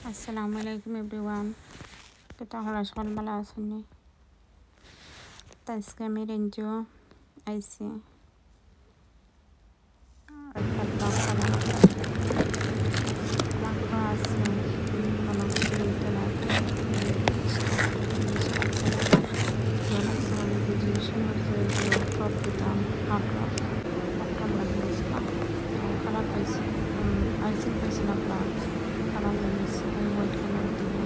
আসসালামু আলাইকুম এভরিওয়ান। তো তাহলে সকাল ভালো আছেন? তো আজকে আমি রেঞ্জও আইসি একটা ব্লগ মাত্র আছে কোনো কিছু না গ্রাজুয়েশন করতাম খারাপ হয়েছে আইসি হয়েছে না প্লাস খারাপ হয়ে গেছে ওয়েট কালার দিয়ে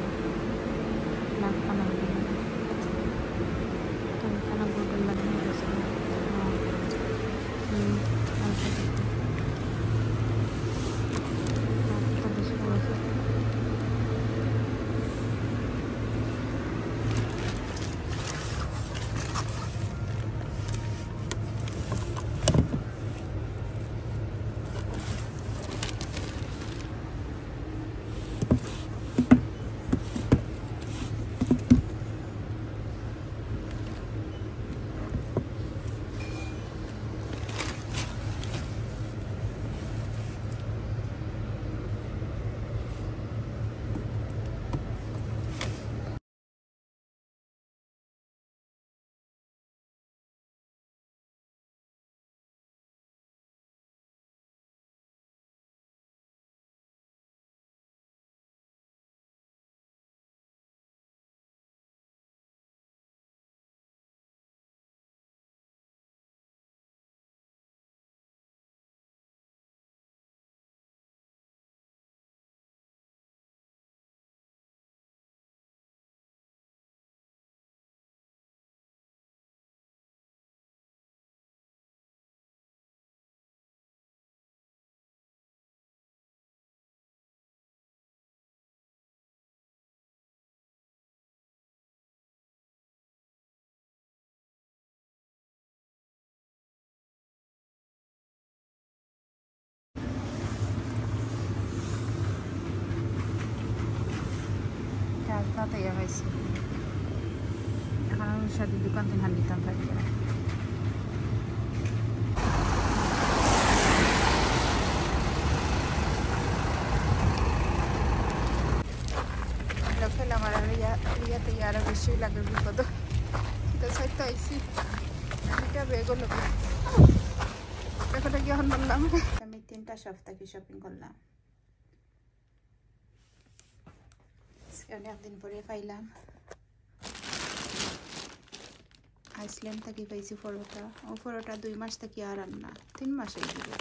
ব্ল্যাক কালার দিয়ে তো এখানে গোল্ডেন লাগিয়ে গেছে রাস্তা তৈরি হয়েছে এখন আমি সাথে দোকান থেকে হান দিতাম থাকি খেলাম আর ইয়াতে আরো বেশি লাগে বিপদ তো সাইড আইসি এটা বেগ লোক কি এখন বললাম আমি 3টা সপ্তাহ কি শপিং করলাম অনেকদিন পরে পাইলাম আইসল্যান্ড থেকে পাইছি পরোটা ও পরোটা 2 মাস থেকে আর আননা 3 মাস হয়ে গেল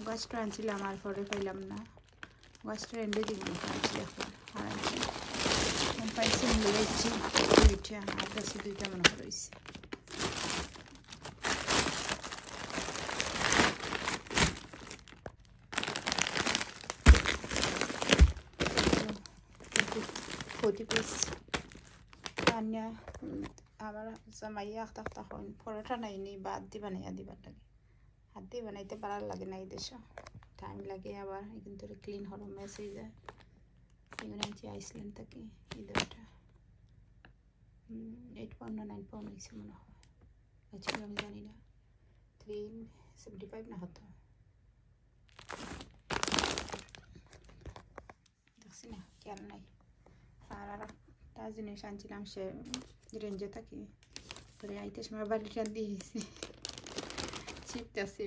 গাছটা আনছিলাম আর পরে পাইলাম না গাছটা এন্ডে দিন আনছি এখন আর আনছি পাইছি মিলেছি 2টা আর কাছে 2টা মনে রয়েছে ক্ষতি পেয়েছি আনিয়া আমার জামাইয়া তখন পরোটা নাইনি বাদ দি বানাইয়া দিবার লাগে হাত দিয়ে বানাইতে পারার লাগে না এই দেশে টাইম লাগে আবার কিন্তু ক্লিন হলো মেস হয়ে যায় এগুলো আনছি আইসল্যান্ড থেকে এই দুটা 8 পাউন্ড না 9 পাউন্ড হয়েছে মনে হয় আচ্ছা আমি জানি না 375 না হতো দেখছি না খেয়াল নাই আর একটা জিনিস আনছিলাম সে রেঞ্জে থাকি পরে আইতে সময় বাড়িটা দিয়েছি চিপটাছি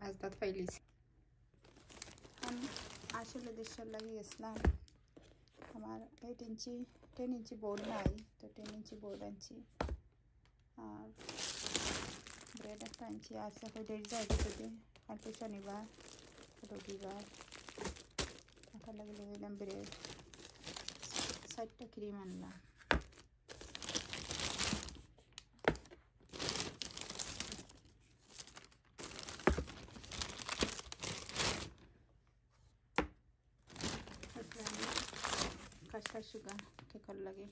আজ দাঁত ফাইলিছি আসলে দেশের লাগিয়ে গেছিলাম আমার 10 ইঞ্চি বোর্ড নাই তো 10 ইঞ্চি বোর্ড আনছি আর ব্রেড একটা আনছি আজকে এখন ডেট যায় যদি কালকে শনিবার রবিবার এখন লাগিয়ে দিলাম ব্রেড 60টা ক্রিম আনলাম কাঁচা সুগা কেকর লাগে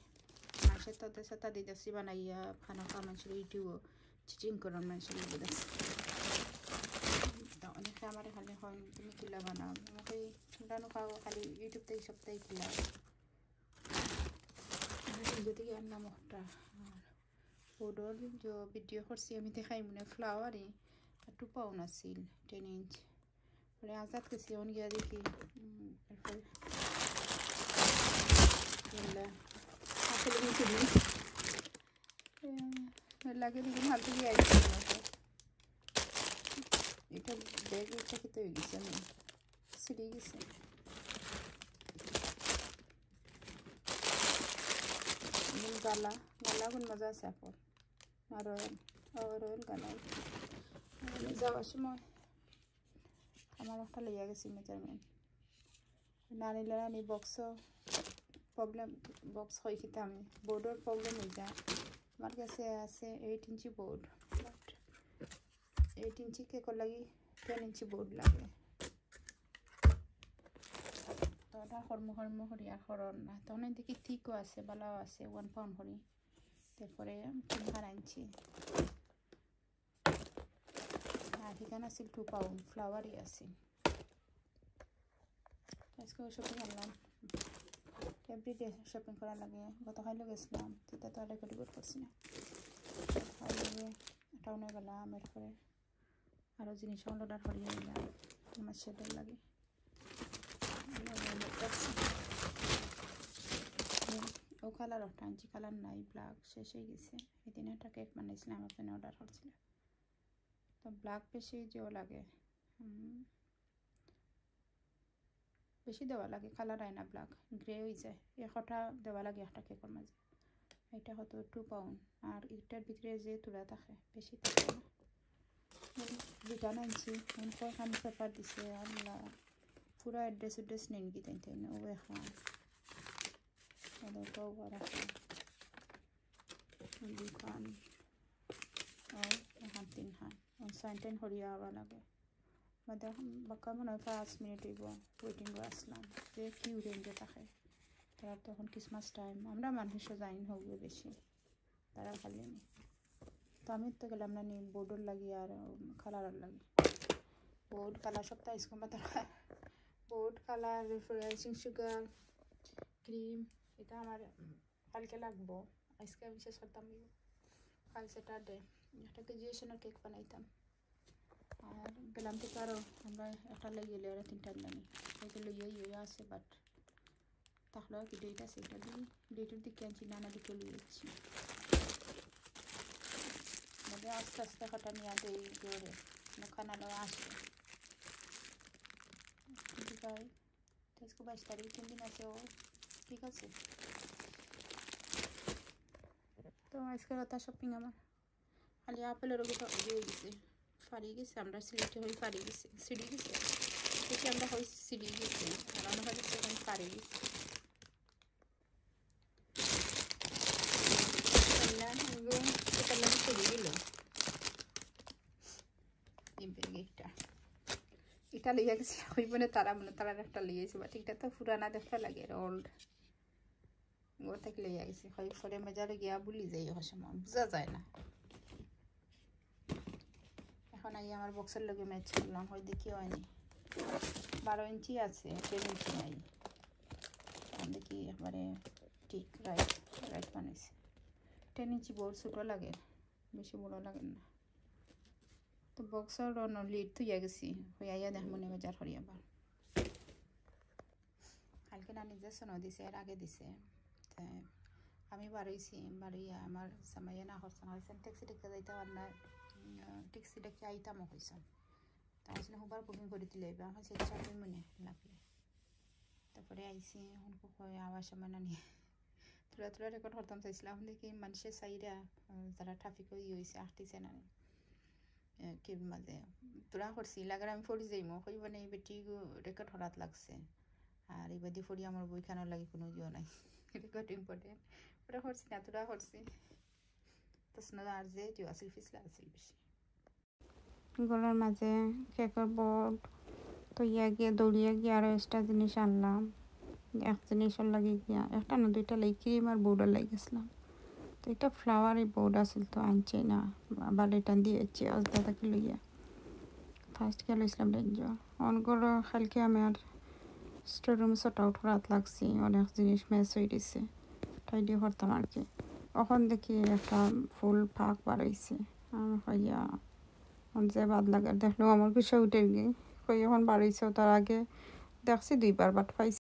মাসে তাদের সাথে দিদাসি বানাইয়া খানা খাওয়া মানুষের ইউটিউব চিচিং করার মানুষের দিদাসি অনেকে আমার খালি হয় তুমি কিলা বানাও আমাকে ডানো খাওয়া খালি ইউটিউব থেকে সপ্তাহে কিলা যদি আনলাম একটা আর ওডর যে ভিডিও করছি আমি দেখাই মনে ফ্লাওয়ারে 2 পাউন্ড আছিল 10 ইঞ্চ পরে আজাদ গেছি অন গিয়া দেখি এরপরে লাগে দিন হাতে দিয়ে আইছি এটা ব্যাগ এটা কি তৈরি গেছে আমি ছিঁড়ে গেছে গালা গালা কোন মজা আছে আপন আর রয়েল গালা যাওয়ার সময় আমার একটা লেগে গেছি মেজারমেন্ট না নিলে আমি প্রবলেম বক্স হয়ে খেতে আমি বোর্ডের প্রবলেম হয়ে যায় আমার কাছে আছে 8 ইঞ্চি বোর্ড 8 ইঞ্চি কেকর লাগি 10 ইঞ্চি বোর্ড লাগে তো ওটা হরম হরি আর হরণ না তখন দেখি ঠিকও আছে ভালো আছে 1 পাউন্ড হরি তারপরে 3 ইঞ্চি আর এখানে আছে 2 পাউন্ড ফ্লাওয়ারই আছে আজকে শপিং করলাম এভরিডে শপিং করা লাগে গতকাল গেছিলাম সেটা তো আর রেকর্ড করছি না টাউনে গেলাম এরপরে আরও জিনিস অর্ডার করিয়ে নিলাম আমার শেডের লাগে ও কালার একটা আনছি কালার নাই ব্ল্যাক শেষ হয়ে গেছে এদিন একটা কেক বানাইছিলাম আমার জন্য অর্ডার করছিল তো ব্ল্যাক বেশি যেও লাগে বেশি দেওয়া লাগে কালার আয় না ব্ল্যাক গ্রে হয়ে যায় একটা দেওয়া লাগে একটা কেকের মাঝে এটা হয়তো 2 পাউন্ড আর এটার ভিতরে যে তুলা থাকে বেশি থাকে না বিটান আনছি কয়খান পেপার দিছে আল্লাহ পুরো অ্যাড্রেস নেন কি তাই না ও এখন ওটাও রাখা দুখান এখন 3 খান সাইনটেন হরিয়া আবার লাগে মানে বাক্কা মনে হয় 5 মিনিট হইব ওয়েটিং করে আসলাম যে কিউ রেঞ্জে থাকে তারা তখন ক্রিসমাস টাইম আমরা মানুষও যাইন হবে বেশি তারা খালি নি তো আমি তো গেলাম না নি বোর্ডের লাগি আর কালারের লাগি বোর্ড কালার সপ্তাহ আইসক্রিম তারা board colour icing sugar cream এটা আমার কালকে লাগবো আজকে আমি শেষ করতাম কাল স্যাটারডে একটা গ্রাজুয়েশনের কেক বানাইতাম আর গেলাম থেকে আরও আমরা একটা লই গেলে আর 3টা আনলাম এটা লইয়া আছে বাট তাহলেও কি ডেট আছে এটা দিই ডেটের দিকে আনছি নানা দিকে লই যাচ্ছি মানে আস্তে আস্তে হাঁটা নিয়ে দেই জোরে খানালো আসে ঠিক আছে আজকে 22 তারিখ 3 দিন আছে ও ঠিক আছে তো আজকে রাতে শপিং আমার খালি আপেলের ওগুলো হয়ে গেছে ফাড়ি গেছে আমরা সিলেটে হয়ে ফাড়ি গেছে সিঁড়ি গেছে দেখি আমরা হয়ে সিঁড়ি গেছে আর আমরা হয়তো সেখানে ফাড়ি গেছে এটা লিয়ে গেছে হইব না তারা মনে তারা একটা লিয়েছে বাট এটা তো পুরানা দেখা লাগে ওল্ড ও থেকে লিয়ে গেছে হয় ফরে মেজারে গিয়া ভুলি যাই সময় বোঝা যায় না এখন আই আমার বক্সের লগে ম্যাচ করলাম হয় দেখি হয়নি 12 ইঞ্চি আছে 10 ইঞ্চি নাই দেখি একবারে ঠিক রাইট বানাইছে 10 ইঞ্চি বোর্ড ছোটো লাগে বেশি বড় লাগে না তো বক্সের লিড তুইয়া গেছি হইয়া দেখ মনে বাজার করি আবার কালকে না নিজে শোনো দিছে এর আগে দিছে আমি বাড়াইয়া আমার সামাইয়া না হরসান হয়েছেন ট্যাক্সি ডেকে যাইতে আর না ট্যাক্সি ডেকে আইতামও হয়েছেন তাই আসলে হুবার বুকিং করে দিলে আমার সেটা চাপে মনে লাগলে তারপরে আইসি হুনকু কয় আওয়ার সময় না নিয়ে তোরা রেকর্ড করতাম চাইছিলাম দেখি মানুষের সাইডা যারা ট্রাফিক হয়েছে আসতেছে না কি মাঝে তোরা করছি লাগার আমি ফরি যাইমো কই মানে এই বেটি রেকর্ড হরাত লাগছে আর এই বাদি ফরি আমার বইখানোর লাগে কোনো ইয়ে নাই রেকর্ড ইম্পর্টেন্ট ওরা করছি না তোরা করছি তো শোনা আর যে তুই আসিল ফিসলা আসিল বেশি গলার মাঝে কেকের বোর্ড তো ইয়া গিয়ে দৌড়িয়ে গিয়ে আরও এক্সট্রা জিনিস আনলাম এক জিনিসের লাগে গিয়া একটা না 2টা লাগে ক্রিম আর বোর্ডের লাগে গেছিলাম তো এটা ফ্লাওয়ারি বোর্ড আসিল তো আনছে না আবার এটা দিয়েছি আজদা তাকে লইয়া ফার্স্ট কে লইছিলাম রেঞ্জ অনগুলো কালকে আমার স্টোর রুম শট আউট রাত লাগছি অনেক জিনিস ম্যাচ হয়ে গেছে তাই দিয়ে করতাম আর কি এখন দেখি একটা ফুল ফাঁক বাড়াইছে আমি হইয়া যে বাদ লাগার দেখলেও আমার বিষয় উঠে গিয়ে কই এখন বাড়াইছে তার আগে দেখছি 2বার বাট পাইছি